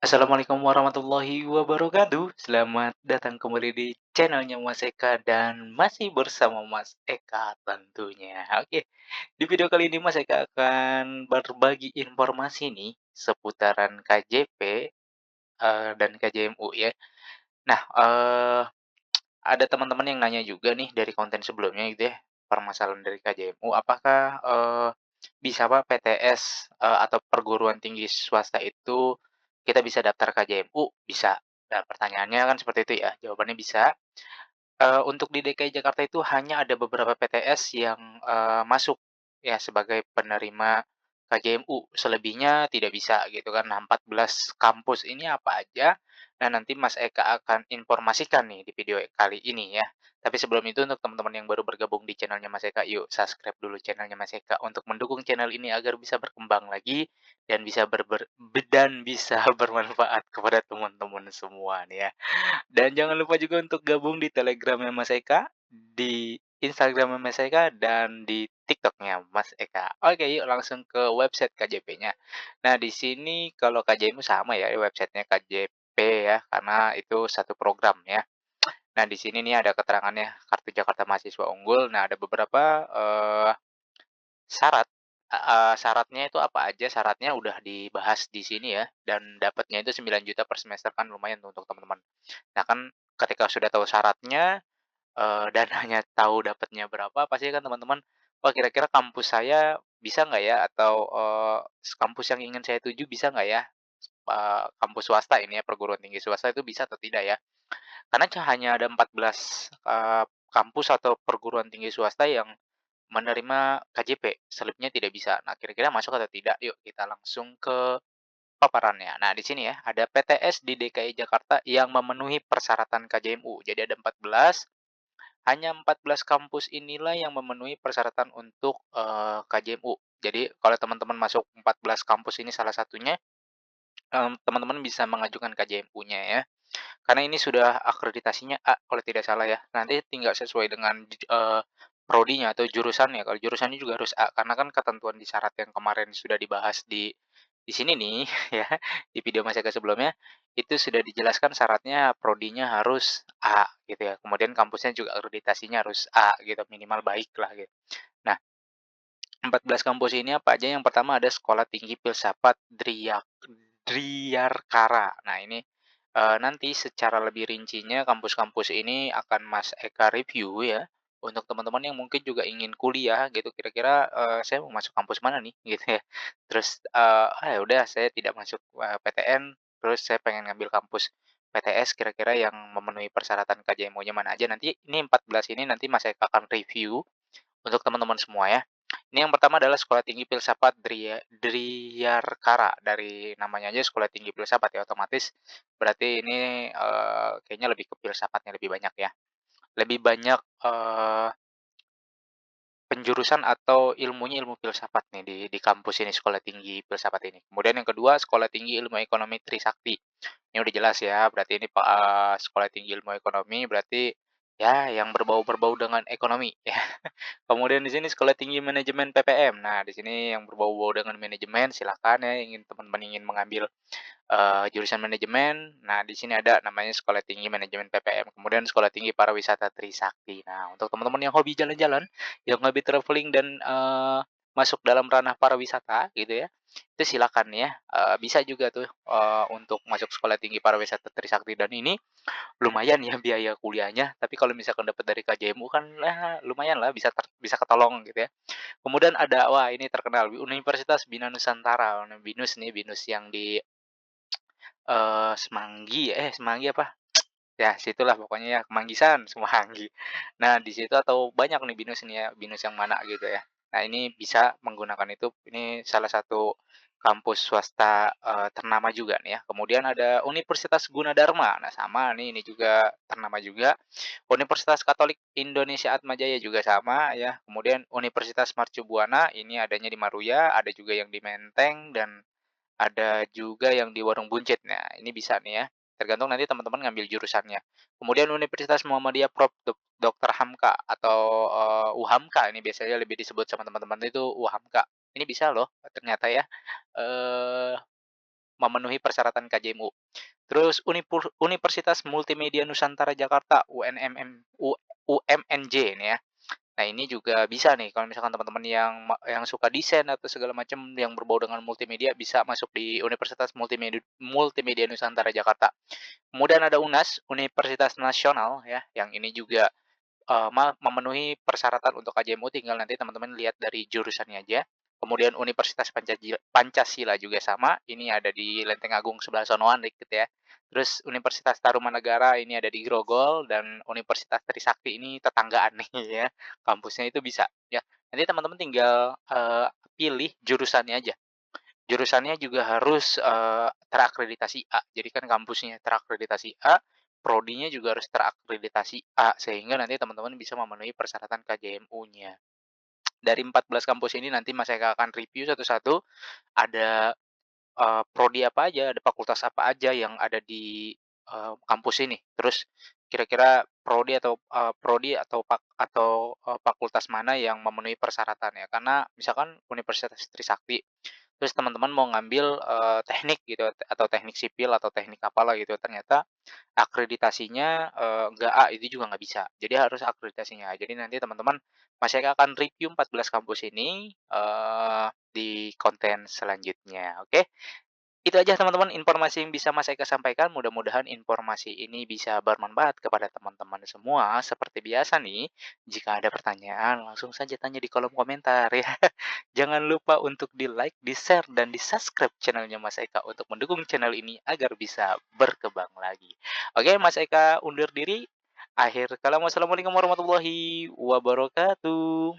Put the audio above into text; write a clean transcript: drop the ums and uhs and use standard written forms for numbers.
Assalamualaikum warahmatullahi wabarakatuh. Selamat datang kembali di channelnya Mas Eka dan masih bersama Mas Eka tentunya. Oke, di video kali ini Mas Eka akan berbagi informasi nih seputaran KJP dan KJMU ya. Nah, ada teman-teman yang nanya juga nih dari konten sebelumnya gitu ya, permasalahan dari KJMU, apakah bisa Pak PTS atau perguruan tinggi swasta itu kita bisa daftar KJMU? Bisa. Nah, pertanyaannya kan seperti itu ya, jawabannya bisa. Untuk di DKI Jakarta itu hanya ada beberapa PTS yang masuk ya sebagai penerima KJMU, selebihnya tidak bisa gitu kan. Nah, 14 kampus ini apa aja? Nah, nanti Mas Eka akan informasikan nih di video kali ini ya. Tapi sebelum itu untuk teman-teman yang baru bergabung di channelnya Mas Eka, yuk subscribe dulu channelnya Mas Eka untuk mendukung channel ini agar bisa berkembang lagi dan bisa dan bisa bermanfaat kepada teman-teman semua nih ya. Dan jangan lupa juga untuk gabung di Telegramnya Mas Eka, di Instagramnya Mas Eka, dan di TikToknya Mas Eka. Oke, yuk langsung ke website KJP-nya. Nah, di sini kalau KJMU sama ya, websitenya KJP ya, karena itu satu program ya. Nah, di sini nih ada keterangannya, Kartu Jakarta Mahasiswa Unggul. Nah, ada beberapa syarat. Syaratnya itu apa aja? Syaratnya udah dibahas di sini ya, dan dapatnya itu 9 juta per semester kan lumayan tuh untuk teman-teman. Nah kan ketika sudah tahu syaratnya, dan hanya tahu dapatnya berapa, pasti kan teman-teman, "Wah kira-kira kampus saya bisa nggak ya?" Atau, "Kampus yang ingin saya tuju bisa nggak ya?" Kampus swasta ini ya, perguruan tinggi swasta itu bisa atau tidak ya? Karena hanya ada 14 kampus atau perguruan tinggi swasta yang menerima KJP, selebihnya tidak bisa. Nah kira-kira masuk atau tidak? Yuk kita langsung ke paparannya. Nah, di sini ya, ada PTS di DKI Jakarta yang memenuhi persyaratan KJMU. Jadi ada 14, hanya 14 kampus inilah yang memenuhi persyaratan untuk, KJMU. Jadi kalau teman-teman masuk 14 kampus ini salah satunya, teman-teman bisa mengajukan KJMU-nya ya. Karena ini sudah akreditasinya A kalau tidak salah ya. Nanti tinggal sesuai dengan prodinya atau jurusannya. Kalau jurusannya juga harus A, karena kan ketentuan di syarat yang kemarin sudah dibahas di sini nih ya, di video Mas Eka sebelumnya, itu sudah dijelaskan syaratnya prodinya harus A gitu ya. Kemudian kampusnya juga akreditasinya harus A gitu, minimal baik lah gitu. Nah, 14 kampus ini apa aja? Yang pertama ada Sekolah Tinggi Filsafat Driarkara. Nah ini, nanti secara lebih rincinya kampus-kampus ini akan Mas Eka review ya, untuk teman-teman yang mungkin juga ingin kuliah gitu, kira-kira, saya mau masuk kampus mana nih gitu ya. Terus, ya udah saya tidak masuk, PTN, terus saya pengen ngambil kampus PTS kira-kira yang memenuhi persyaratan KJMU-nya mana aja, nanti ini 14 ini nanti Mas Eka akan review untuk teman-teman semua ya. Ini yang pertama adalah Sekolah Tinggi Filsafat Driarkara, dari namanya aja Sekolah Tinggi Filsafat ya, otomatis berarti ini, kayaknya lebih ke filsafatnya lebih banyak ya. Lebih banyak, penjurusan atau ilmunya ilmu filsafat nih di kampus ini, Sekolah Tinggi Filsafat ini. Kemudian yang kedua, Sekolah Tinggi Ilmu Ekonomi Trisakti. Ini udah jelas ya, berarti ini Sekolah Tinggi Ilmu Ekonomi berarti ya yang berbau-berbau dengan ekonomi ya. Kemudian di sini Sekolah Tinggi Manajemen PPM. Nah, di sini yang berbau-bau dengan manajemen silakan ya, teman-teman ingin mengambil, jurusan manajemen. Nah, di sini ada namanya Sekolah Tinggi Manajemen PPM. Kemudian Sekolah Tinggi Pariwisata Trisakti. Nah, untuk teman-teman yang hobi jalan-jalan, yang hobi traveling dan, masuk dalam ranah pariwisata gitu ya, itu silakan ya, bisa juga tuh, untuk masuk Sekolah Tinggi Pariwisata Trisakti, dan ini lumayan ya biaya kuliahnya, tapi kalau misalkan dapat dari KJMU kan ya lumayan lah, bisa ketolong gitu ya. Kemudian ada, wah ini terkenal, Universitas Bina Nusantara, nah BINUS nih, BINUS yang di, Semanggi, Semanggi apa? Ya situlah pokoknya ya, Kemanggisan, Semanggi. Nah di situ atau banyak nih BINUS ini ya, BINUS yang mana gitu ya. Nah ini bisa menggunakan itu, ini salah satu kampus swasta, ternama juga nih ya. Kemudian ada Universitas Gunadarma, nah sama nih, ini juga ternama juga. Universitas Katolik Indonesia Atmajaya juga sama ya. Kemudian Universitas Mercubuana, ini adanya di Maruya, ada juga yang di Menteng, dan ada juga yang di Warung Buncit. Nah, ini bisa nih ya, tergantung nanti teman-teman ngambil jurusannya. Kemudian Universitas Muhammadiyah Prof. Dr. Hamka atau, UHAMKA, ini biasanya lebih disebut sama teman-teman itu UHAMKA. Ini bisa loh ternyata ya, eee memenuhi persyaratan KJMU. Terus Universitas Multimedia Nusantara Jakarta UMNJ ini ya. Nah, ini juga bisa nih kalau misalkan teman-teman yang suka desain atau segala macam yang berbau dengan multimedia bisa masuk di Universitas Multimedia Multimedia Nusantara Jakarta. Kemudian ada UNAS, Universitas Nasional ya, yang ini juga memenuhi persyaratan untuk KJMU, tinggal nanti teman-teman lihat dari jurusannya aja. Kemudian Universitas Pancasila juga sama, ini ada di Lenteng Agung sebelah sonoan dikit ya. Terus Universitas Tarumanagara ini ada di Grogol, dan Universitas Trisakti ini tetanggaan nih ya, kampusnya itu bisa ya. Nanti teman-teman tinggal, pilih jurusannya aja. Jurusannya juga harus, terakreditasi A. Jadi kan kampusnya terakreditasi A, prodinya juga harus terakreditasi A, sehingga nanti teman-teman bisa memenuhi persyaratan KJMU-nya. Dari 14 kampus ini nanti Mas Eka akan review satu-satu, ada, prodi apa aja, ada fakultas apa aja yang ada di, kampus ini. Terus kira-kira prodi atau fakultas mana yang memenuhi persyaratan ya. Karena misalkan Universitas Trisakti, terus teman-teman mau ngambil, teknik gitu atau teknik sipil atau teknik apalah gitu, ternyata akreditasinya, nggak A, itu juga nggak bisa. Jadi harus akreditasinya A. Jadi nanti teman-teman Mas Eka akan review 14 kampus ini, di konten selanjutnya, oke? Itu aja teman-teman informasi yang bisa Mas Eka sampaikan, mudah-mudahan informasi ini bisa bermanfaat kepada teman-teman semua. Seperti biasa nih, jika ada pertanyaan langsung saja tanya di kolom komentar ya. Jangan lupa untuk di-like, di-share, dan di-subscribe channelnya Mas Eka untuk mendukung channel ini agar bisa berkembang lagi. Oke, Mas Eka undur diri. Akhir kalam, wassalamualaikum warahmatullahi wabarakatuh.